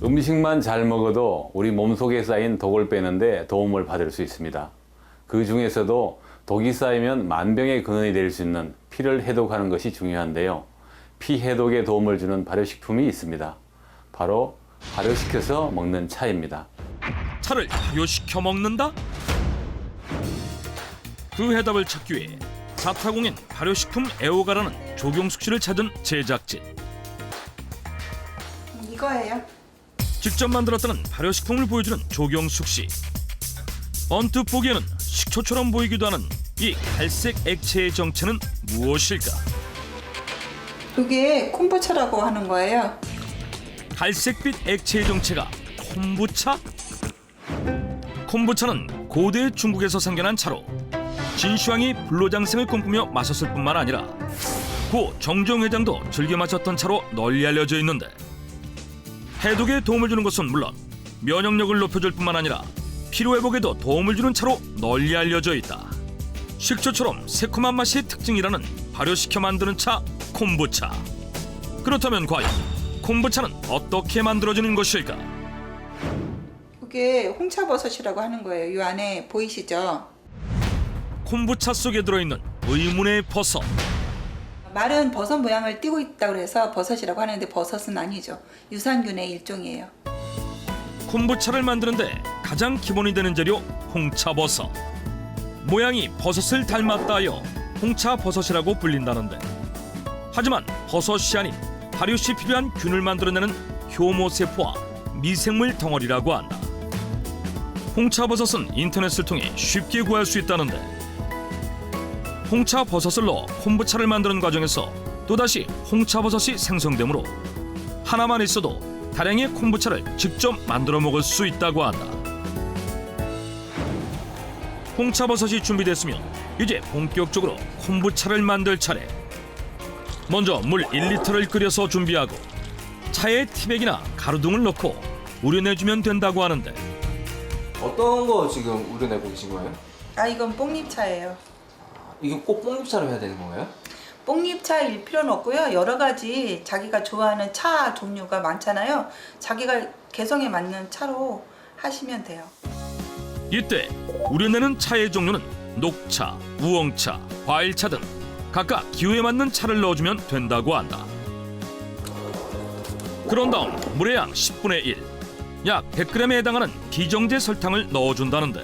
음식만 잘 먹어도 우리 몸속에 쌓인 독을 빼는데 도움을 받을 수 있습니다. 그 중에서도 독이 쌓이면 만병의 근원이 될 수 있는 피를 해독하는 것이 중요한데요. 피 해독에 도움을 주는 발효식품이 있습니다. 바로 발효시켜서 먹는 차입니다. 차를 발효시켜 먹는다? 그 해답을 찾기 위해 자타공인 발효식품 애호가라는 조경숙 씨를 찾은 제작진. 이거예요. 직접 만들었다는 발효식품을 보여주는 조경숙 씨. 언뜻 보기에는 식초처럼 보이기도 하는 이 갈색 액체의 정체는 무엇일까? 이게 콤부차라고 하는 거예요. 갈색빛 액체의 정체가 콤부차? 콤부차는 고대 중국에서 생겨난 차로 진슈황이 불로장생을 꿈꾸며 마셨을 뿐만 아니라 고 정종회장도 즐겨 마셨던 차로 널리 알려져 있는데, 해독에 도움을 주는 것은 물론 면역력을 높여줄 뿐만 아니라 피로회복에도 도움을 주는 차로 널리 알려져 있다. 식초처럼 새콤한 맛이 특징이라는 발효시켜 만드는 차 콤부차. 그렇다면 과연 콤부차는 어떻게 만들어지는 것일까? 이게 홍차버섯이라고 하는 거예요. 이 안에 보이시죠? 콤부차 속에 들어있는 의문의 버섯. 마른 버섯 모양을 띠고 있다고 해서 버섯이라고 하는데 버섯은 아니죠. 유산균의 일종이에요. 콤부차를 만드는데 가장 기본이 되는 재료 홍차버섯. 모양이 버섯을 닮았다 하여 홍차버섯이라고 불린다는데, 하지만 버섯이 아닌 발효 시 필요한 균을 만들어내는 효모세포와 미생물 덩어리라고 한다. 홍차버섯은 인터넷을 통해 쉽게 구할 수 있다는데, 홍차버섯을 넣어 콤부차를 만드는 과정에서 또다시 홍차버섯이 생성되므로 하나만 있어도 다량의 콤부차를 직접 만들어 먹을 수 있다고 한다. 홍차버섯이 준비됐으면 이제 본격적으로 콤부차를 만들 차례. 먼저 물 1리터를 끓여서 준비하고 차에 티백이나 가루 등을 넣고 우려내주면 된다고 하는데, 어떤 거 지금 우려내고 계신 거예요? 아, 이건 뽕잎차예요. 이게 꼭 뽕잎차로 해야 되는 건가요? 뽕잎차일 필요는 없고요. 여러 가지 자기가 좋아하는 차 종류가 많잖아요. 자기가 개성에 맞는 차로 하시면 돼요. 이때 우려내는 차의 종류는 녹차, 우엉차, 과일차 등 각각 기호에 맞는 차를 넣어주면 된다고 한다. 그런 다음 물의 양 10분의 1, 약 100g에 해당하는 비정제 설탕을 넣어준다는데,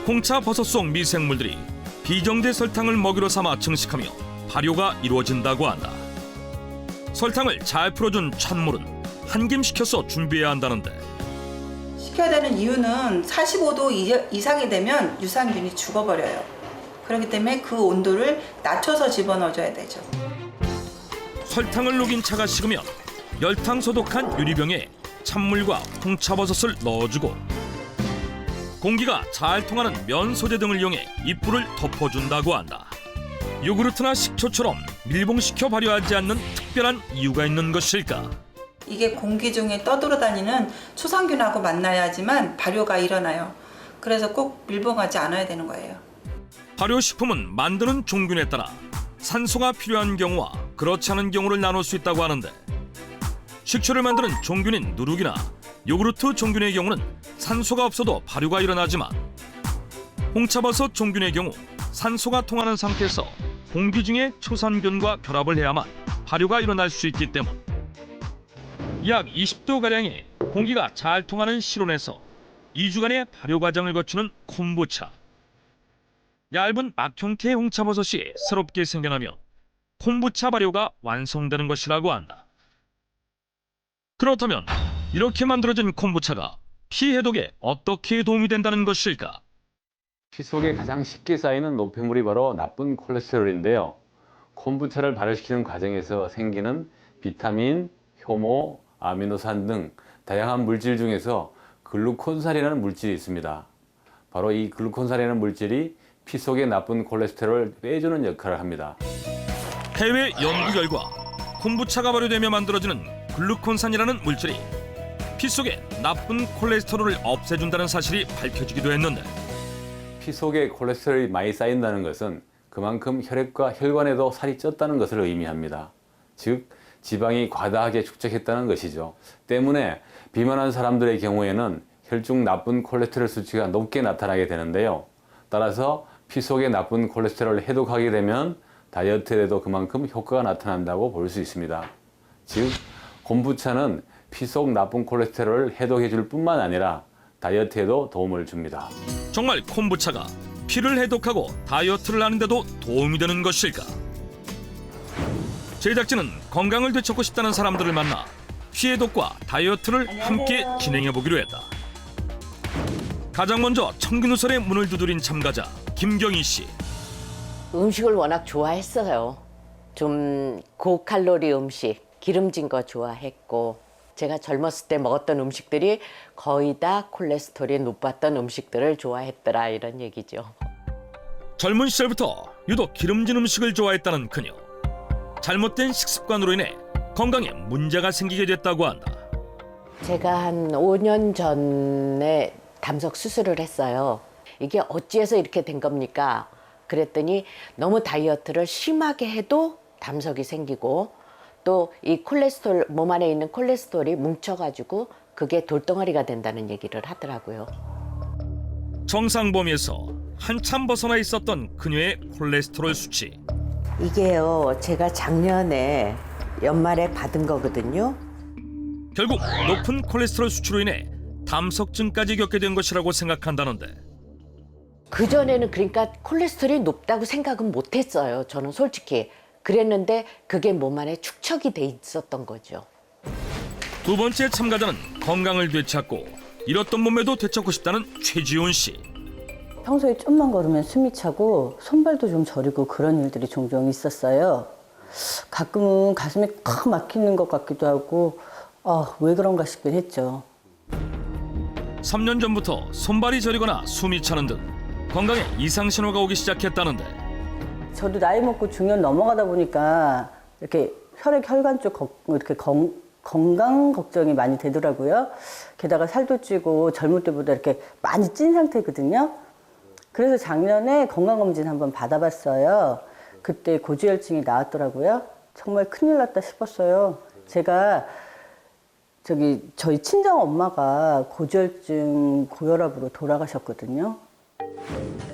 홍차 버섯 속 미생물들이 비정제 설탕을 먹이로 삼아 증식하며 발효가 이루어진다고 한다. 설탕을 잘 풀어준 찬물은 한김식혀서 준비해야 한다는데, 식혀야 되는 이유는 45도 이상이 되면 유산균이 죽어버려요. 그렇기 때문에 그 온도를 낮춰서 집어넣어줘야 되죠. 설탕을 녹인 차가 식으면 열탕 소독한 유리병에 찬물과 홍차버섯을 넣어주고 공기가 잘 통하는 면 소재 등을 이용해 입불을 덮어준다고 한다. 요구르트나 식초처럼 밀봉시켜 발효하지 않는 특별한 이유가 있는 것일까? 이게 공기 중에 떠돌아다니는 초상균하고 만나야지만 발효가 일어나요. 그래서 꼭 밀봉하지 않아야 되는 거예요. 발효식품은 만드는 종균에 따라 산소가 필요한 경우와 그렇지 않은 경우를 나눌 수 있다고 하는데, 식초를 만드는 종균인 누룩이나 요구르트 종균의 경우는 산소가 없어도 발효가 일어나지만, 홍차버섯 종균의 경우 산소가 통하는 상태에서 공기 중에 초산균과 결합을 해야만 발효가 일어날 수 있기 때문 약 20도가량의 공기가 잘 통하는 실온에서 2주간의 발효 과정을 거치는 콤부차. 얇은 막 형태의 홍차버섯이 새롭게 생겨나면 콤부차 발효가 완성되는 것이라고 한다. 그렇다면 이렇게 만들어진 콤부차가 피 해독에 어떻게 도움이 된다는 것일까? 피 속에 가장 쉽게 쌓이는 노폐물이 바로 나쁜 콜레스테롤인데요. 콤부차를 발효시키는 과정에서 생기는 비타민, 효모, 아미노산 등 다양한 물질 중에서 글루콘산이라는 물질이 있습니다. 바로 이 글루콘산이라는 물질이 피 속의 나쁜 콜레스테롤을 빼주는 역할을 합니다. 해외 연구 결과 콤부차가 발효되며 만들어지는 글루콘산이라는 물질이 피 속에 나쁜 콜레스테롤을 없애준다는 사실이 밝혀지기도 했는데, 피 속에 콜레스테롤이 많이 쌓인다는 것은 그만큼 혈액과 혈관에도 살이 쪘다는 것을 의미합니다. 즉 지방이 과다하게 축적했다는 것이죠. 때문에 비만한 사람들의 경우에는 혈중 나쁜 콜레스테롤 수치가 높게 나타나게 되는데요. 따라서 피 속의 나쁜 콜레스테롤을 해독하게 되면 다이어트에도 그만큼 효과가 나타난다고 볼 수 있습니다. 즉, 콤부차는 피 속 나쁜 콜레스테롤을 해독해 줄 뿐만 아니라 다이어트에도 도움을 줍니다. 정말 콤부차가 피를 해독하고 다이어트를 하는데도 도움이 되는 것일까? 제작진은 건강을 되찾고 싶다는 사람들을 만나 피 해독과 다이어트를 함께 진행해 보기로 했다. 가장 먼저 청균누설의 문을 두드린 참가자 김경희 씨. 음식을 워낙 좋아했어요. 좀 고칼로리 음식, 기름진 거 좋아했고 제가 젊었을 때 먹었던 음식들이 거의 다 콜레스테롤이 높았던 음식들을 좋아했더라 이런 얘기죠. 젊은 시절부터 유독 기름진 음식을 좋아했다는 그녀. 잘못된 식습관으로 인해 건강에 문제가 생기게 됐다고 한다. 제가 한 5년 전에 담석 수술을 했어요. 이게 어찌해서 이렇게 된 겁니까? 그랬더니 너무 다이어트를 심하게 해도 담석이 생기고 또 이 콜레스테롤, 몸 안에 있는 콜레스테롤이 뭉쳐가지고 그게 돌덩어리가 된다는 얘기를 하더라고요. 정상 범위에서 한참 벗어나 있었던 그녀의 콜레스테롤 수치. 이게요, 제가 작년에 연말에 받은 거거든요. 결국 높은 콜레스테롤 수치로 인해 담석증까지 겪게 된 것이라고 생각한다는데, 그전에는 그러니까 콜레스테롤이 높다고 생각은 못했어요. 저는 솔직히. 그랬는데 그게 몸 안에 축적이 돼 있었던 거죠. 두 번째 참가자는 건강을 되찾고 잃었던 몸매도 되찾고 싶다는 최지훈 씨. 평소에 좀만 걸으면 숨이 차고 손발도 좀 저리고 그런 일들이 종종 있었어요. 가끔은 가슴이 콱 막히는 것 같기도 하고 왜 그런가 싶긴 했죠. 3년 전부터 손발이 저리거나 숨이 차는 등 건강에 이상 신호가 오기 시작했다는데, 저도 나이 먹고 중년 넘어가다 보니까 이렇게 혈관 쪽 이렇게 건강 걱정이 많이 되더라고요. 게다가 살도 찌고 젊을 때보다 이렇게 많이 찐 상태거든요. 그래서 작년에 건강검진 한번 받아봤어요. 그때 고지혈증이 나왔더라고요. 정말 큰일 났다 싶었어요. 제가 저희 친정 엄마가 고지혈증 고혈압으로 돌아가셨거든요.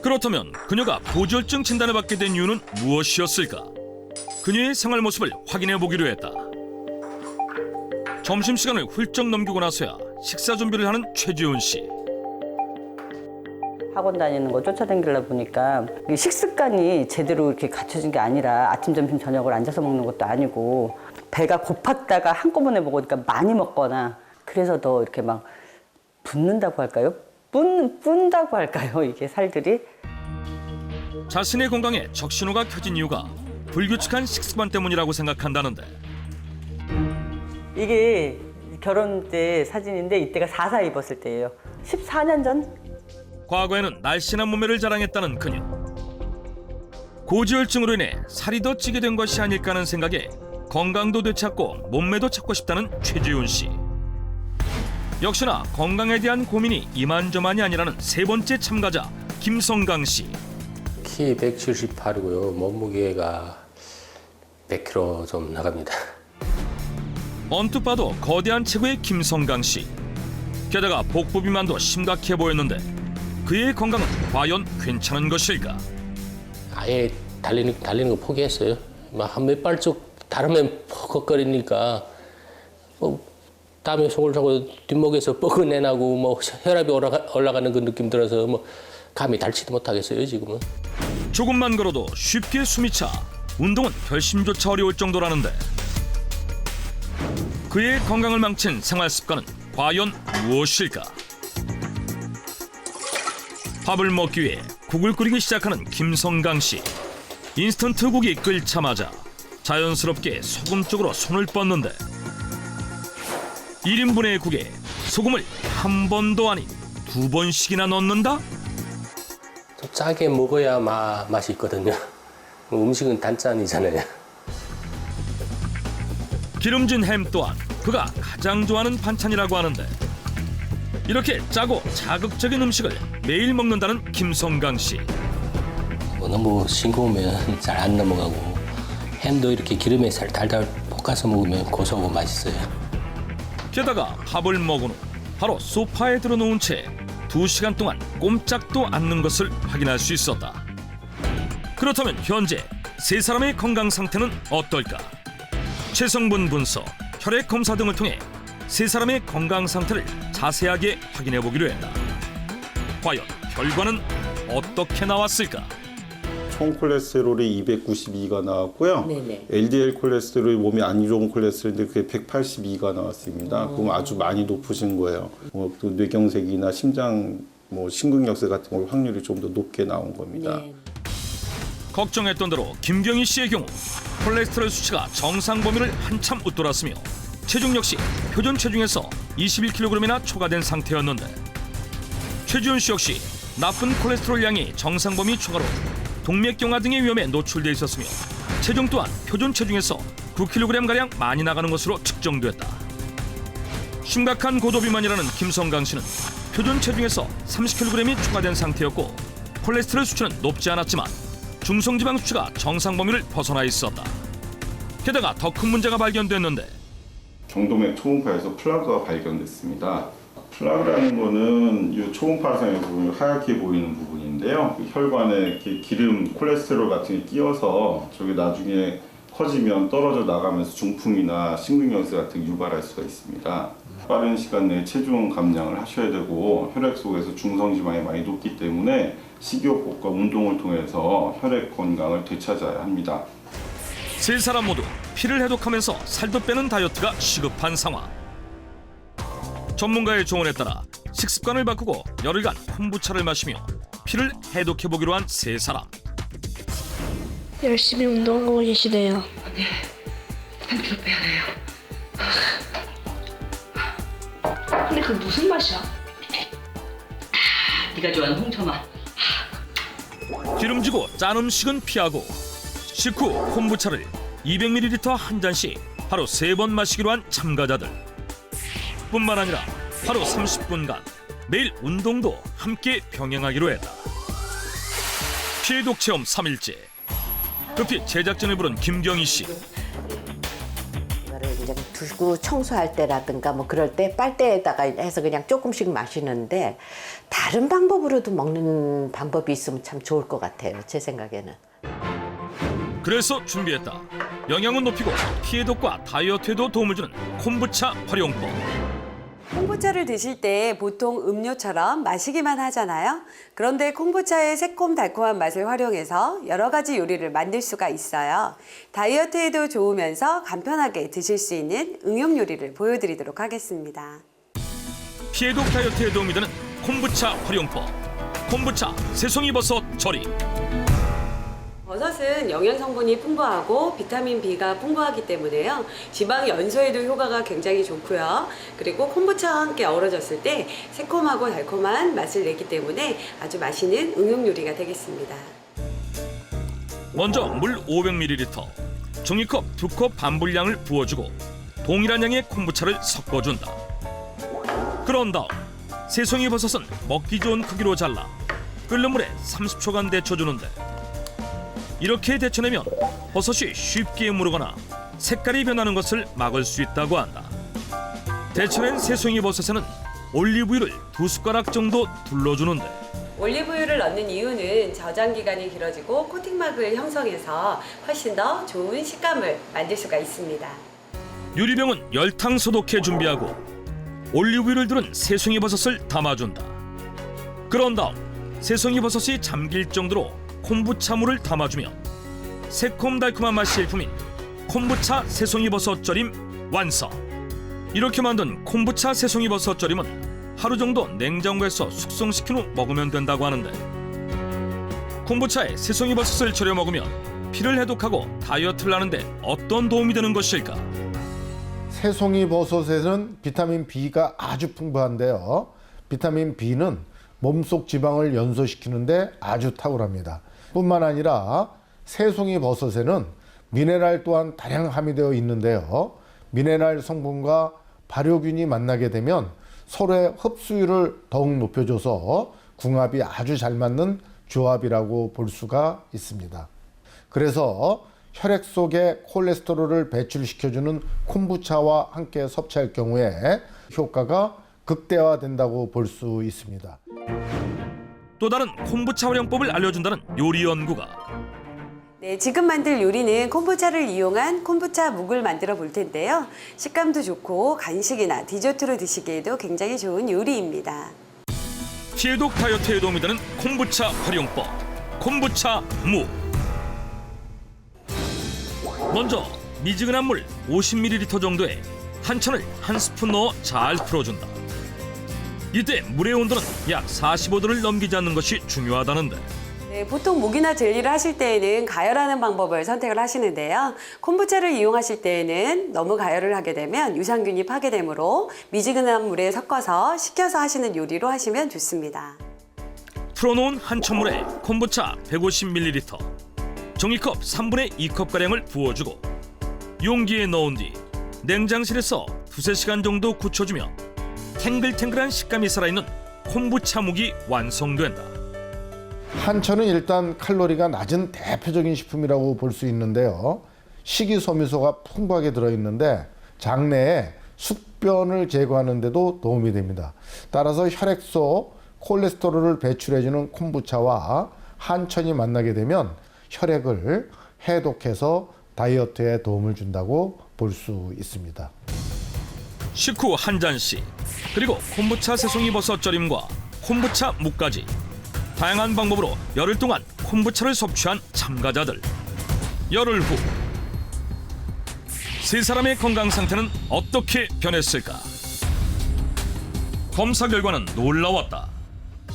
그렇다면 그녀가 고지혈증 진단을 받게 된 이유는 무엇이었을까? 그녀의 생활 모습을 확인해 보기로 했다. 점심시간을 훌쩍 넘기고 나서야 식사 준비를 하는 최지훈 씨. 학원 다니는 거 쫓아다니려 보니까 식습관이 제대로 이렇게 갖춰진 게 아니라 아침, 점심, 저녁을 앉아서 먹는 것도 아니고 배가 고팠다가 한꺼번에 먹으니까 많이 먹거나 그래서 더 이렇게 막 붓는다고 할까요? 뿜다고 할까요? 이게 살들이. 자신의 건강에 적신호가 켜진 이유가 불규칙한 식습관 때문이라고 생각한다는데, 이게 결혼 때 사진인데 이때가 4사 입었을 때예요. 14년 전? 과거에는 날씬한 몸매를 자랑했다는 그녀. 고지혈증으로 인해 살이 더 찌게 된 것이 아닐까 하는 생각에 건강도 되찾고 몸매도 찾고 싶다는 최지훈 씨. 역시나 건강에 대한 고민이 이만저만이 아니라는 세 번째 참가자 김성강 씨. 키 178이고요. 몸무게가 100kg 좀 나갑니다. 언뜻 봐도 거대한 체구의 김성강 씨. 게다가 복부 비만도 심각해 보였는데 그의 건강은 과연 괜찮은 것일까? 아예 달리는 거 포기했어요. 막 한 몇 발짝 다르면 퍼걱거리니까 땀에 속을 차고 뒷목에서 뻐근내 나고 뭐 혈압이 올라가는 그 느낌 들어서 뭐 감히 달치도 못하겠어요 지금은. 조금만 걸어도 쉽게 숨이 차 운동은 결심조차 어려울 정도라는데, 그의 건강을 망친 생활 습관은 과연 무엇일까? 밥을 먹기 위해 국을 끓이기 시작하는 김성강 씨. 인스턴트 국이 끓자마자 자연스럽게 소금 쪽으로 손을 뻗는데, 1인분의 국에 소금을 한 번도 아닌 2번씩이나 넣는다? 좀 짜게 먹어야 맛이 있거든요. 음식은 단짠이잖아요. 기름진 햄 또한 그가 가장 좋아하는 반찬이라고 하는데, 이렇게 짜고 자극적인 음식을 매일 먹는다는 김성강 씨. 뭐 너무 싱거우면 잘 안 넘어가고 햄도 이렇게 기름에 살 달달 볶아서 먹으면 고소하고 맛있어요. 게다가 밥을 먹은 후 바로 소파에 들어놓은 채 2시간 동안 꼼짝도 않는 것을 확인할 수 있었다. 그렇다면 현재 세 사람의 건강 상태는 어떨까? 체성분 분석, 혈액 검사 등을 통해 세 사람의 건강 상태를 자세하게 확인해 보기로 했다. 과연 결과는 어떻게 나왔을까? 총 콜레스테롤이 292가 나왔고요. 네네. LDL 콜레스테롤이 몸에 안 좋은 콜레스테롤인데 그게 182가 나왔습니다. 그럼 아주 많이 높으신 거예요. 또 뇌경색이나 심장, 심근경색 같은 걸 확률이 좀 더 높게 나온 겁니다. 네. 걱정했던 대로 김경희 씨의 경우 콜레스테롤 수치가 정상 범위를 한참 웃돌았으며 체중 역시 표준 체중에서 21kg이나 초과된 상태였는데 최지훈 씨 역시 나쁜 콜레스테롤 양이 정상 범위 초과로 동맥경화 등의 위험에 노출돼 있었으며 체중 또한 표준 체중에서 9kg가량 많이 나가는 것으로 측정됐다. 심각한 고도비만이라는 김성강 씨는 표준 체중에서 30kg이 초과된 상태였고 콜레스테롤 수치는 높지 않았지만 중성지방 수치가 정상 범위를 벗어나 있었다. 게다가 더 큰 문제가 발견됐는데 경동맥 초음파에서 플라그가 발견됐습니다. 플라그라는 거는 이 초음파상에 보면 하얗게 보이는 부분인데요. 혈관에 이렇게 기름, 콜레스테롤 같은 게 끼어서 저게 나중에 커지면 떨어져 나가면서 중풍이나 심근경색 같은 게 유발할 수가 있습니다. 빠른 시간 내에 체중 감량을 하셔야 되고 혈액 속에서 중성지방이 많이 높기 때문에 식이요법과 운동을 통해서 혈액 건강을 되찾아야 합니다. 세 사람 모두 피를 해독하면서 살도 빼는 다이어트가 시급한 상황. 전문가의 조언에 따라 식습관을 바꾸고 열흘간 콤부차를 마시며 피를 해독해보기로 한 세 사람. 열심히 운동하고 계시네요. 네, 3kg 빼야 돼요. 근데 그 무슨 맛이야? 네가 좋아하는 홍초맛. 기름지고 짠 음식은 피하고 식후 콤부차를 200ml 한 잔씩 하루 3번 마시기로 한 참가자들. 뿐만 아니라 하루 30분간 매일 운동도 함께 병행하기로 했다. 피해독 체험 3일째. 급히 제작진을 부른 김경희 씨. 이거를 이제 두고 청소할 때라든가 그럴 때 빨대에다가 해서 그냥 조금씩 마시는데 다른 방법으로도 먹는 방법이 있으면 참 좋을 것 같아요. 제 생각에는. 그래서 준비했다. 영양은 높이고 피해독과 다이어트에도 도움을 주는 콤부차 활용법. 콤부차를 드실 때 보통 음료처럼 마시기만 하잖아요. 그런데 콤부차의 새콤달콤한 맛을 활용해서 여러 가지 요리를 만들 수가 있어요. 다이어트에도 좋으면서 간편하게 드실 수 있는 응용 요리를 보여드리도록 하겠습니다. 피해독 다이어트에 도움이 되는 콤부차 활용법. 콤부차 새송이버섯 절임. 버섯은 영양 성분이 풍부하고 비타민 B가 풍부하기 때문에요. 지방 연소에도 효과가 굉장히 좋고요. 그리고 콤부차와 함께 어우러졌을 때 새콤하고 달콤한 맛을 내기 때문에 아주 맛있는 응용 요리가 되겠습니다. 먼저 물 500ml, 종이컵 2컵 반 분량을 부어주고 동일한 양의 콤부차를 섞어준다. 그런 다음 새송이버섯은 먹기 좋은 크기로 잘라 끓는 물에 30초간 데쳐주는데 이렇게 데쳐내면 버섯이 쉽게 무르거나 색깔이 변하는 것을 막을 수 있다고 한다. 데쳐낸 새송이버섯에는 올리브유를 2숟가락 정도 둘러주는데 올리브유를 넣는 이유는 저장 기간이 길어지고 코팅막을 형성해서 훨씬 더 좋은 식감을 만들 수가 있습니다. 유리병은 열탕 소독해 준비하고 올리브유를 두른 새송이버섯을 담아준다. 그런 다음 새송이버섯이 잠길 정도로 콤부차물을 담아주면 새콤달콤한 맛이 일품인 콤부차 새송이버섯 절임 완성. 이렇게 만든 콤부차 새송이버섯 절임은 하루 정도 냉장고에서 숙성시킨 후 먹으면 된다고 하는데 콤부차에 새송이버섯을 절여 먹으면 피를 해독하고 다이어트를 하는데 어떤 도움이 되는 것일까? 새송이버섯에는 비타민 B가 아주 풍부한데요. 비타민 B는 몸속 지방을 연소시키는데 아주 탁월합니다. 뿐만 아니라 새송이버섯에는 미네랄 또한 다량 함유되어 있는데요. 미네랄 성분과 발효균이 만나게 되면 서로의 흡수율을 더욱 높여줘서 궁합이 아주 잘 맞는 조합이라고 볼 수가 있습니다. 그래서 혈액 속에 콜레스테롤을 배출시켜주는 콤부차와 함께 섭취할 경우에 효과가 극대화된다고 볼 수 있습니다. 또 다른 콤부차 활용법을 알려준다는 요리 연구가. 네, 지금 만들 요리는 콤부차를 이용한 콤부차 묵을 만들어 볼 텐데요. 식감도 좋고 간식이나 디저트로 드시기에도 굉장히 좋은 요리입니다. 피해독 다이어트에 도움이 되는 콤부차 활용법, 콤부차 무. 먼저 미지근한 물 50ml 정도에 한천을 한 스푼 넣어 잘 풀어준다. 이때 물의 온도는 약 45도를 넘기지 않는 것이 중요하다는데, 네, 보통 묵이나 젤리를 하실 때에는 가열하는 방법을 선택을 하시는데요. 콤부차를 이용하실 때에는 너무 가열을 하게 되면 유산균이 파괴되므로 미지근한 물에 섞어서 식혀서 하시는 요리로 하시면 좋습니다. 풀어놓은 한천물에 콤부차 150ml, 종이컵 3분의 2컵가량을 부어주고 용기에 넣은 뒤 냉장실에서 2~3시간 정도 굳혀주면 탱글탱글한 식감이 살아있는 콤부차 묵이 완성된다. 한천은 일단 칼로리가 낮은 대표적인 식품이라고 볼 수 있는데요. 식이섬유소가 풍부하게 들어있는데 장내에 숙변을 제거하는 데도 도움이 됩니다. 따라서 혈액 속 콜레스테롤을 배출해주는 콤부차와 한천이 만나게 되면 혈액을 해독해서 다이어트에 도움을 준다고 볼 수 있습니다. 식후 한 잔씩, 그리고 콤부차 새송이 버섯 절임과 콤부차 묵까지 다양한 방법으로 열흘 동안 콤부차를 섭취한 참가자들. 열흘 후 세 사람의 건강 상태는 어떻게 변했을까? 검사 결과는 놀라웠다.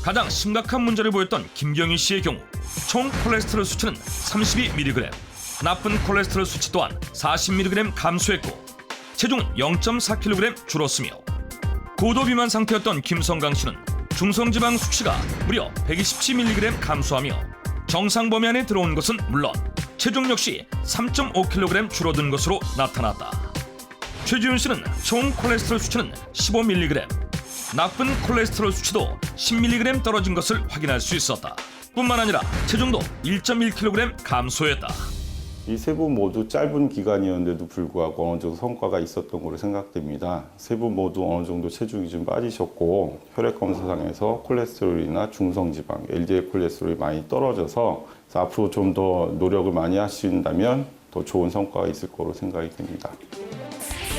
가장 심각한 문제를 보였던 김경희 씨의 경우 총 콜레스테롤 수치는 32mg, 나쁜 콜레스테롤 수치 또한 40mg 감소했고 체중은 0.4kg 줄었으며 고도 비만 상태였던 김성강 씨는 중성지방 수치가 무려 127mg 감소하며 정상 범위 안에 들어온 것은 물론 체중 역시 3.5kg 줄어든 것으로 나타났다. 최지훈 씨는 총 콜레스테롤 수치는 15mg, 나쁜 콜레스테롤 수치도 10mg 떨어진 것을 확인할 수 있었다. 뿐만 아니라 체중도 1.1kg 감소했다. 이 세 분 모두 짧은 기간이었는데도 불구하고 어느 정도 성과가 있었던 걸로 생각됩니다. 세 분 모두 어느 정도 체중이 좀 빠지셨고 혈액 검사상에서 콜레스테롤이나 중성지방, LDL 콜레스테롤이 많이 떨어져서 앞으로 좀 더 노력을 많이 하신다면 더 좋은 성과가 있을 거로 생각이 됩니다.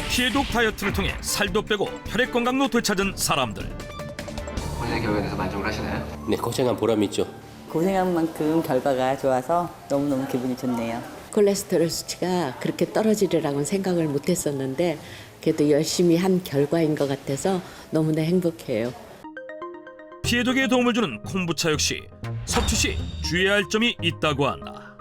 피해독 다이어트를 통해 살도 빼고 혈액 건강도 되찾은 사람들. 고생 결과에 대해서 만족을 하시나요? 네, 고생한 보람이 있죠. 고생한 만큼 결과가 좋아서 너무너무 기분이 좋네요. 콜레스테롤 수치가 그렇게 떨어지리라고는 생각을 못했었는데 그래도 열심히 한 결과인 것 같아서 너무나 행복해요. 피해독에 도움을 주는 콤부차 역시 섭취 시 주의해야 할 점이 있다고 한다.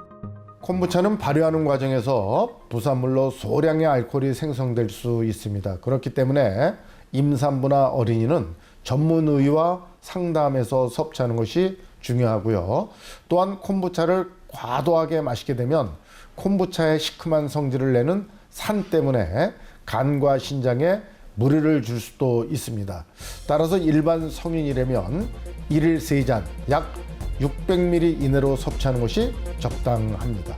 콤부차는 발효하는 과정에서 부산물로 소량의 알코올이 생성될 수 있습니다. 그렇기 때문에 임산부나 어린이는 전문의와 상담해서 섭취하는 것이 중요하고요. 또한 콤부차를 과도하게 마시게 되면 콤부차의 시큼한 성질을 내는 산 때문에 간과 신장에 무리를 줄 수도 있습니다. 따라서 일반 성인이라면 1일 3잔 약 600ml 이내로 섭취하는 것이 적당합니다.